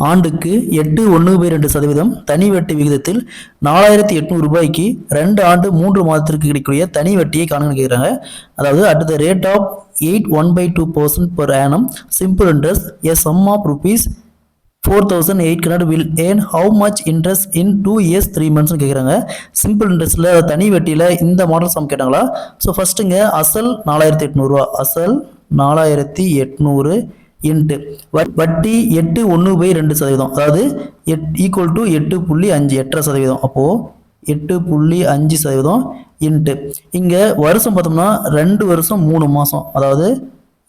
ஆண்டுக்கு 8/1/2% தனி வட்டி விகிதத்தில் 4800 ரூபாய்க்கு 2 ஆண்டு 3 மாதத்திற்கு கிடைக்கக்கூடிய தனி வட்டியை காணுங்கன்னு கேட்குறாங்க. அதாவது at the rate of 8.1/2% per annum simple interest a sum of rupees 4800 will earn how much interest in 2 years 3 months கேட்குறாங்க. சிம்பிள் இன்ட்ரெஸ்ட்ல தனி வட்டியில் இந்த மாடல் சம் கேட்டாங்களா? ஸோ ஃபர்ஸ்ட்டுங்க அசல் 4800 ரூபா, அசல் 4800 இன்ட்டு வட்டி 8/1/2%, அதாவது ஈக்குவல் டு 8.5 8.5%. அப்போது 8.5% இன்ட்டு இங்கே வருஷம் பார்த்தோம்னா 2 வருஷம் 3 மாதம், அதாவது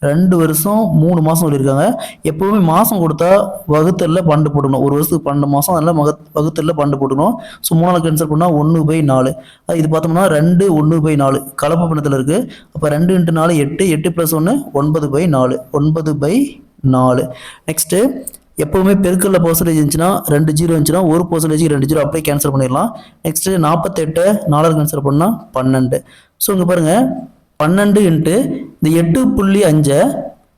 2 வருஷம் 3 மாதம் சொல்லியிருக்காங்க. எப்போவுமே மாதம் கொடுத்தா வகுத்தலில் 12 போட்டுக்கணும். ஒரு வருஷத்துக்கு 12 மாதம், அதனால் வகுத்தலில் 12 போட்டுக்கணும். ஸோ 3 கேன்சல் பண்ணால் 1/4. இது பார்த்தோம்னா 2/1/4 கலப்பு பின்னத்தில் இருக்குது. அப்போ 2 × 4 8, 8 + 1 9/4, 9/4. நெக்ஸ்ட்டு எப்போவுமே பெருக்கல்ல பர்சன்டேஜ் இருந்துச்சுன்னா 2 0 இருந்துச்சுன்னா 1% 2 0 அப்படியே கேன்சல் பண்ணிடலாம். நெக்ஸ்ட்டு 48 4 கேன்சல் பண்ணால் 12. ஸோ இங்கே பாருங்கள் 12 இன்ட்டு இந்த 8.5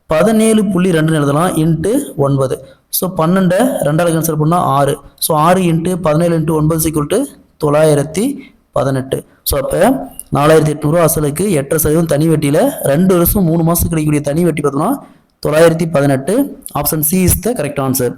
17.2 எழுதலாம் இன்ட்டு 9. ஸோ 12 2ஆல் கேன்சல் பண்ணால் 6. So 6 into 17 into 9 = 918. ஸோ அப்போ 4800 அசலுக்கு 8% தனி வட்டியில் 2 வருஷம் 3 மாதத்துக்கு கிடைக்கக்கூடிய தனி வட்டி பார்த்தோம்னா 918. Option C is the correct answer.